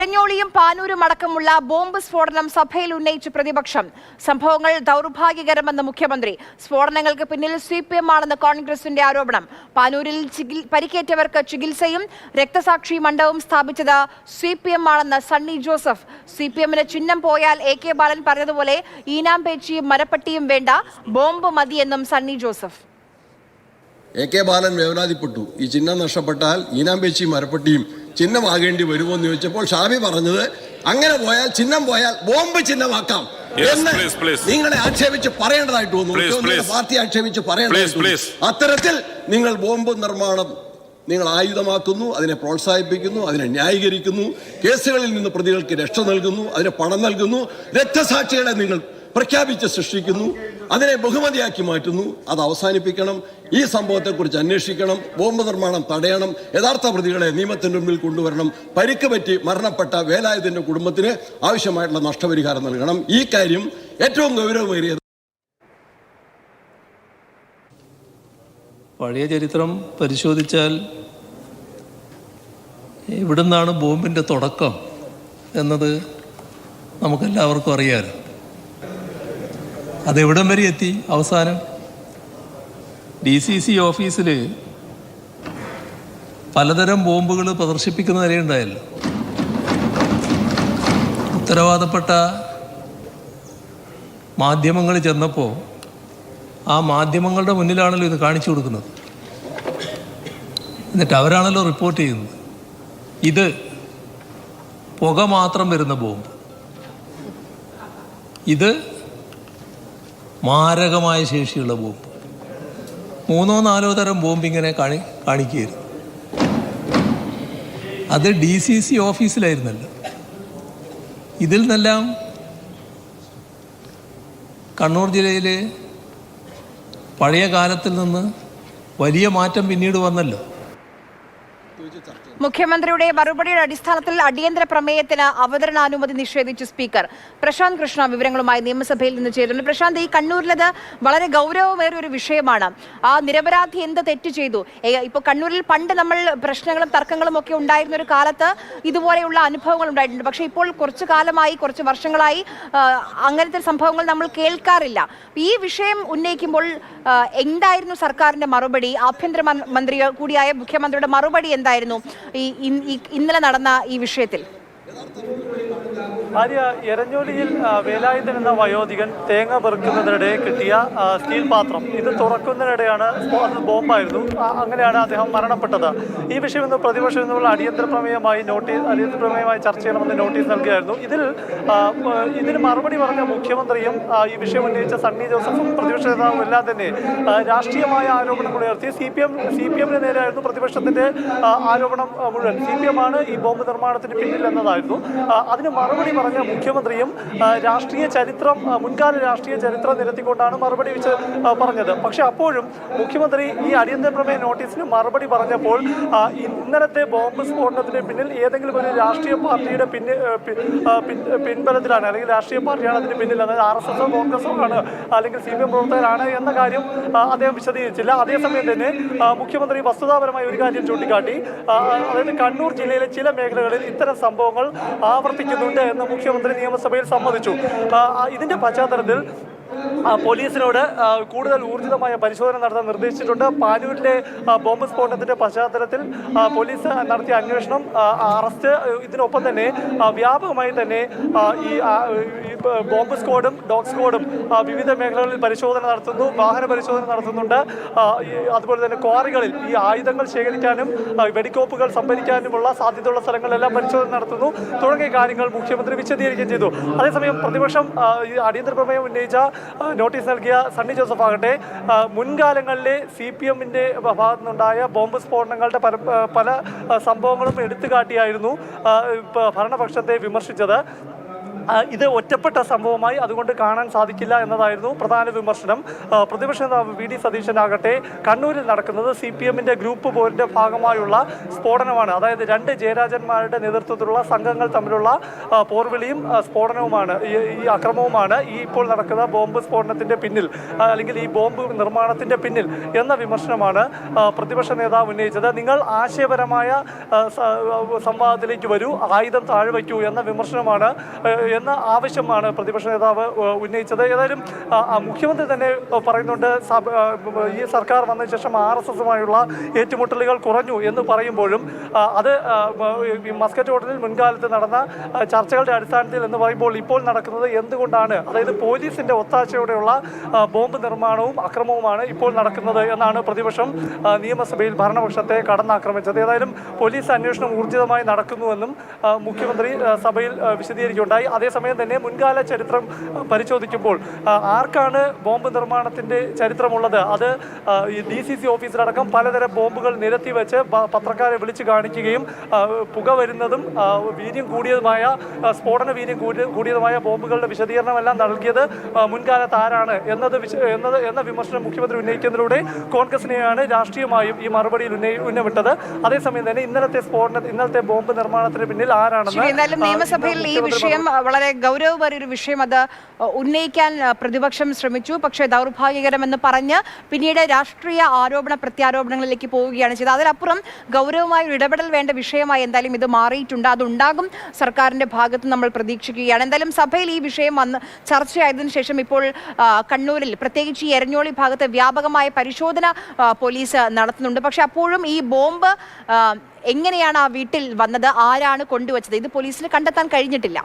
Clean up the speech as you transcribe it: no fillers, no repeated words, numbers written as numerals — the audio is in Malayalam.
എരഞ്ഞോളിയും പാനൂരും അടക്കമുള്ള ബോംബ് സ്ഫോടനം സഭയിൽ ഉന്നയിച്ച പ്രതിപക്ഷം. സംഭവങ്ങൾ ദൗർഭാഗ്യകരമെന്ന് മുഖ്യമന്ത്രി. സ്ഫോടനങ്ങൾക്ക് പിന്നിൽ CPM ആണെന്ന് കോൺഗ്രസിന്റെ ആരോപണം. പാനൂരിൽ പരിക്കേറ്റവർക്ക് ചികിത്സയും രക്തസാക്ഷി മണ്ഡപവും സ്ഥാപിച്ചത് CPM ആണെന്ന് സണ്ണി ജോസഫ്. CPM-ന് ചിഹ്നം പോയാൽ AK ബാലൻ പറഞ്ഞതുപോലെ ഈനാമ്പേച്ചിയും മരപ്പട്ടിയും വേണ്ട, ബോംബ് മതിയെന്നും സണ്ണി ജോസഫ്. AK ബാലൻ വേവലാതിപ്പെട്ടു. ഈ ചിഹ്നം നഷ്ടപ്പെട്ടാൽ ഈനാമ്പേച്ചിയും മരപ്പട്ടിയും ചിഹ്നമാകേണ്ടി വരുമോ എന്ന് ചോദിച്ചപ്പോൾ ഷാബി പറഞ്ഞത് അങ്ങനെ പോയാൽ ചിഹ്നം പോയാൽ ബോംബ് ചിഹ്നമാക്കാം എന്ന് നിങ്ങളെ ആക്ഷേപിച്ച് പറയേണ്ടതായിട്ട് തോന്നുന്നു. പാർട്ടി ആക്ഷേപിച്ച് പറയേണ്ടതായിട്ട്. അത്തരത്തിൽ നിങ്ങൾ ബോംബ് നിർമ്മാണം നിങ്ങൾ ആയുധമാക്കുന്നു, അതിനെ പ്രോത്സാഹിപ്പിക്കുന്നു, അതിനെ ന്യായീകരിക്കുന്നു, കേസുകളിൽ നിന്ന് പ്രതികൾക്ക് രക്ഷ നൽകുന്നു, അതിന് പണം നൽകുന്നു, രക്തസാക്ഷികളെ നിങ്ങൾ പ്രഖ്യാപിച്ച് സൃഷ്ടിക്കുന്നു, അതിനെ ബഹുമതിയാക്കി മാറ്റുന്നു. അത് അവസാനിപ്പിക്കണം. ഈ സംഭവത്തെക്കുറിച്ച് അന്വേഷിക്കണം. ബോംബ് നിർമ്മാണം തടയണം. യഥാർത്ഥ പ്രതികളെ നിയമത്തിന് മുമ്പിൽ കൊണ്ടുവരണം. പരിക്ക് പറ്റി മരണപ്പെട്ട വേലായുധന്റെ കുടുംബത്തിന് ആവശ്യമായിട്ടുള്ള നഷ്ടപരിഹാരം നൽകണം. ഈ കാര്യം ഏറ്റവും ഗൗരവമേറിയത്. പഴയ ചരിത്രം പരിശോധിച്ചാൽ എവിടുന്നാണ് ബോംബിൻ്റെ തുടക്കം എന്നത് നമുക്കെല്ലാവർക്കും അറിയാമല്ലോ. അതെവിടം വരെ എത്തി? അവസാനം DCC ഓഫീസിൽ പലതരം ബോംബുകൾ പ്രദർശിപ്പിക്കുന്ന നിലയുണ്ടായല്ലോ. ഉത്തരവാദപ്പെട്ട മാധ്യമങ്ങൾ ചെന്നപ്പോൾ ആ മാധ്യമങ്ങളുടെ മുന്നിലാണല്ലോ ഇത് കാണിച്ചു കൊടുക്കുന്നത്. എന്നിട്ട് അവരാണല്ലോ റിപ്പോർട്ട് ചെയ്യുന്നത്. ഇത് പുക മാത്രം വരുന്ന ബോംബ്, ഇത് മാരകമായ ശേഷിയുള്ള ബോംബ്, 3-4 തരം ബോംബ് ഇങ്ങനെ കാണിക്കുകയായിരുന്നു. അത് DCC ഓഫീസിലായിരുന്നല്ലോ. ഇതിൽ നിന്നെല്ലാം കണ്ണൂർ ജില്ലയിൽ പഴയ കാലത്തിൽ നിന്ന് വലിയ മാറ്റം പിന്നീട് വന്നല്ലോ. മുഖ്യമന്ത്രിയുടെ മറുപടിയുടെ അടിസ്ഥാനത്തിൽ അടിയന്തര പ്രമേയത്തിന് അവതരണാനുമതി നിഷേധിച്ചു സ്പീക്കർ. പ്രശാന്ത് കൃഷ്ണ വിവരങ്ങളുമായി നിയമസഭയിൽ നിന്ന് ചേരുന്നു. പ്രശാന്ത്, ഈ കണ്ണൂരിലത് വളരെ ഗൗരവമേറിയ ഒരു വിഷയമാണ്. ആ നിരപരാധി എന്ത് തെറ്റ് ചെയ്തു? ഇപ്പോൾ കണ്ണൂരിൽ പണ്ട് നമ്മൾ പ്രശ്നങ്ങളും തർക്കങ്ങളും ഒക്കെ ഉണ്ടായിരുന്ന ഒരു കാലത്ത് ഇതുപോലെയുള്ള അനുഭവങ്ങൾ ഉണ്ടായിട്ടുണ്ട്. പക്ഷേ ഇപ്പോൾ കുറച്ചു കാലമായി, കുറച്ച് വർഷങ്ങളായി അങ്ങനത്തെ സംഭവങ്ങൾ നമ്മൾ കേൾക്കാറില്ല. ഈ വിഷയം ഉന്നയിക്കുമ്പോൾ എന്തായിരുന്നു സർക്കാരിന്റെ മറുപടി? ആഭ്യന്തര മന്ത്രി കൂടിയായ മുഖ്യമന്ത്രിയുടെ മറുപടി എന്തായിരുന്നു ഇന്നലെ നടന്ന ഈ വിഷയത്തിൽ? ആര്യ, എരഞ്ഞോലിയിൽ വേലായുധൻ എന്ന വയോധികൻ തേങ്ങ പെറുക്കുന്നതിനിടെ കിട്ടിയ സ്റ്റീൽ പാത്രം ഇത് തുറക്കുന്നതിനിടെയാണ് ബോംബായിരുന്നു. അങ്ങനെയാണ് അദ്ദേഹം മരണപ്പെട്ടത്. ഈ വിഷയം ഇന്ന് പ്രതിപക്ഷം നിന്നുള്ള അടിയന്തര പ്രമേയമായി ചർച്ച ചെയ്യണമെന്ന് നോട്ടീസ് നൽകിയായിരുന്നു. ഇതിന് മറുപടി പറഞ്ഞ മുഖ്യമന്ത്രിയും ഈ വിഷയം ഉന്നയിച്ച സണ്ണി ജോസഫും പ്രതിപക്ഷ നേതാവും എല്ലാം തന്നെ രാഷ്ട്രീയമായ ആരോപണങ്ങൾ ഉയർത്തി. CPM-ന് നേരെയായിരുന്നു പ്രതിപക്ഷത്തിന്റെ ആരോപണം മുഴുവൻ. CPM ആണ് ഈ ബോംബ് നിർമ്മാണത്തിന് പിന്നിൽ എന്നതായിരുന്നു. അതിന് മറുപടി പറഞ്ഞ മുഖ്യമന്ത്രിയും മുൻകാല രാഷ്ട്രീയ ചരിത്രം നിരത്തിക്കൊണ്ടാണ് മറുപടി പറഞ്ഞത്. പക്ഷെ അപ്പോഴും മുഖ്യമന്ത്രി ഈ അടിയന്തര പ്രമേയ നോട്ടീസിന് മറുപടി പറഞ്ഞപ്പോൾ ഇന്നലത്തെ ബോംബ് സ്ഫോടനത്തിന് പിന്നിൽ ഏതെങ്കിലും ഒരു രാഷ്ട്രീയ പാർട്ടിയുടെ പിൻബലത്തിലാണ്, അല്ലെങ്കിൽ രാഷ്ട്രീയ പാർട്ടിയാണ് അതിന് പിന്നിൽ, അതായത് RSS-ഓ കോൺഗ്രസോ ആണ്, അല്ലെങ്കിൽ CPM പ്രവർത്തകരാണ് എന്ന കാര്യം അദ്ദേഹം വിശദീകരിച്ചില്ല. അതേസമയം തന്നെ മുഖ്യമന്ത്രി വസ്തുതാപരമായ ഒരു കാര്യം ചൂണ്ടിക്കാട്ടി. അതായത് കണ്ണൂർ ജില്ലയിലെ ചില മേഖലകളിൽ ഇത്തരം സംഭവങ്ങൾ ആവർത്തിക്കുന്നുണ്ട് എന്ന് മുഖ്യമന്ത്രി നിയമസഭയിൽ സമ്മതിച്ചു. ഇതിന്റെ പശ്ചാത്തലത്തിൽ പോലീസിനോട് കൂടുതൽ ഊർജിതമായ പരിശോധന നടത്താൻ നിർദ്ദേശിച്ചിട്ടുണ്ട്. പാനൂരിലെ ബോംബ് സ്ഫോടനത്തിന്റെ പശ്ചാത്തലത്തിൽ പോലീസ് നടത്തിയ അന്വേഷണം, അറസ്റ്റ്, ഇതിനൊപ്പം തന്നെ വ്യാപകമായി തന്നെ ഈ ബോംബ് സ്ക്വാഡും ഡോഗ് സ്ക്വാഡും വിവിധ മേഖലകളിൽ പരിശോധന നടത്തുന്നു, വാഹന പരിശോധന നടത്തുന്നുണ്ട്. അതുപോലെ തന്നെ ക്വാറികളിൽ ഈ ആയുധങ്ങൾ ശേഖരിക്കാനും വെടിക്കോപ്പുകൾ സംഭരിക്കാനുമുള്ള സാധ്യതയുള്ള സ്ഥലങ്ങളിലെല്ലാം പരിശോധന നടത്തുന്നു തുടങ്ങിയ കാര്യങ്ങൾ മുഖ്യമന്ത്രി വിശദീകരിക്കുകയും ചെയ്തു. അതേസമയം പ്രതിപക്ഷം ഈ അടിയന്തര പ്രമേയം ഉന്നയിച്ച നോട്ടീസ് നൽകിയ സണ്ണി ജോസഫ് ആകട്ടെ മുൻകാലങ്ങളിലെ CPM-ന്റെ ഭാഗത്തു നിന്നുണ്ടായ ബോംബ് സ്ഫോടനങ്ങളുടെ പല സംഭവങ്ങളും എടുത്തുകാട്ടിയായിരുന്നു ഭരണപക്ഷത്തെ വിമർശിച്ചത്. ഇത് ഒറ്റപ്പെട്ട സംഭവമായി അതുകൊണ്ട് കാണാൻ സാധിക്കില്ല എന്നതായിരുന്നു പ്രധാന വിമർശനം. പ്രതിപക്ഷ നേതാവ് വി ഡി സതീശനാകട്ടെ കണ്ണൂരിൽ നടക്കുന്നത് CPM-ന്റെ ഗ്രൂപ്പ് പോരിന്റെ ഭാഗമായുള്ള സ്ഫോടനമാണ്. അതായത് 2 ജയരാജന്മാരുടെ നേതൃത്വത്തിലുള്ള സംഘങ്ങൾ തമ്മിലുള്ള പോർവിളിയും സ്ഫോടനവുമാണ്, ഈ അക്രമവുമാണ് ഈ ഇപ്പോൾ നടക്കുന്ന ബോംബ് സ്ഫോടനത്തിന്റെ പിന്നിൽ, അല്ലെങ്കിൽ ഈ ബോംബ് നിർമ്മാണത്തിന്റെ പിന്നിൽ എന്ന വിമർശനമാണ് പ്രതിപക്ഷ നേതാവ് ഉന്നയിച്ചത്. നിങ്ങൾ ആശയപരമായ സംവാദത്തിലേക്ക് വരൂ, ആയുധം താഴെ വയ്ക്കൂ എന്ന വിമർശനമാണ് എന്ന ആവശ്യമാണ് പ്രതിപക്ഷ നേതാവ് ഉന്നയിച്ചത്. ഏതായാലും മുഖ്യമന്ത്രി തന്നെ പറയുന്നുണ്ട് ഈ സർക്കാർ വന്നതിന് ശേഷം RSS-ഉമായുള്ള ഏറ്റുമുട്ടലുകൾ കുറഞ്ഞു എന്ന് പറയുമ്പോഴും അത് മസ്കറ്റ് ഹോട്ടലിൽ മുൻകാലത്ത് നടന്ന ചർച്ചകളുടെ അടിസ്ഥാനത്തിൽ എന്ന് പറയുമ്പോൾ ഇപ്പോൾ നടക്കുന്നത് എന്തുകൊണ്ടാണ്, അതായത് പോലീസിന്റെ ഒത്താശയോടെയുള്ള ബോംബ് നിർമ്മാണവും അക്രമവുമാണ് ഇപ്പോൾ നടക്കുന്നത് എന്നാണ് പ്രതിപക്ഷം നിയമസഭയിൽ ഭരണപക്ഷത്തെ കടന്നാക്രമിച്ചത്. ഏതായാലും പോലീസ് അന്വേഷണം ഊർജിതമായി നടക്കുന്നുവെന്നും മുഖ്യമന്ത്രി സഭയിൽ വിശദീകരിക്കുകയുണ്ടായി. അതേസമയം തന്നെ മുൻകാല ചരിത്രം പരിശോധിക്കുമ്പോൾ ആർക്കാണ് ബോംബ് നിർമ്മാണത്തിന്റെ ചരിത്രമുള്ളത്? അത് ഈ DCC ഓഫീസിലടക്കം പലതരം ബോംബുകൾ നിരത്തി വെച്ച് പത്രക്കാരെ വിളിച്ചു കാണിക്കുകയും പുക വരുന്നതും വീര്യം കൂടിയതുമായ സ്ഫോടന വീര്യം കൂടിയതുമായ ബോംബുകളുടെ വിശദീകരണമെല്ലാം നൽകിയത് മുൻകാലത്ത് ആരാണ് എന്ന വിമർശനം മുഖ്യമന്ത്രി ഉന്നയിക്കുന്നതിലൂടെ കോൺഗ്രസിനെയാണ് രാഷ്ട്രീയമായും ഈ മറുപടിയിൽ ഉന്നമിട്ടത്. അതേസമയം തന്നെ ഇന്നലത്തെ ബോംബ് നിർമ്മാണത്തിന് പിന്നിൽ ആരാണെന്ന് നിയമസഭയിൽ ഈ വിഷയം വളരെ ഗൗരവമേറിയൊരു വിഷയം അത് ഉന്നയിക്കാൻ പ്രതിപക്ഷം ശ്രമിച്ചു. പക്ഷേ ദൗർഭാഗ്യകരമെന്ന് പറഞ്ഞ് പിന്നീട് രാഷ്ട്രീയ ആരോപണ പ്രത്യാരോപണങ്ങളിലേക്ക് പോവുകയാണ് ചെയ്തത്. അതിലപ്പുറം ഗൗരവമായ ഒരു ഇടപെടൽ വേണ്ട വിഷയമായി എന്തായാലും ഇത് മാറിയിട്ടുണ്ട്. അതുണ്ടാകും സർക്കാരിന്റെ ഭാഗത്ത് നമ്മൾ പ്രതീക്ഷിക്കുകയാണ്. എന്തായാലും സഭയിൽ ഈ വിഷയം വന്ന് ചർച്ചയായതിനു ശേഷം ഇപ്പോൾ കണ്ണൂരിൽ പ്രത്യേകിച്ച് ഈ എരഞ്ഞോളി ഭാഗത്ത് വ്യാപകമായ പരിശോധന പോലീസ് നടത്തുന്നുണ്ട്. പക്ഷെ അപ്പോഴും ഈ ബോംബ് എങ്ങനെയാണ് ആ വീട്ടിൽ വന്നത്, ആരാണ് കൊണ്ടുവച്ചത്, ഇത് പോലീസിന് കണ്ടെത്താൻ കഴിഞ്ഞിട്ടില്ല.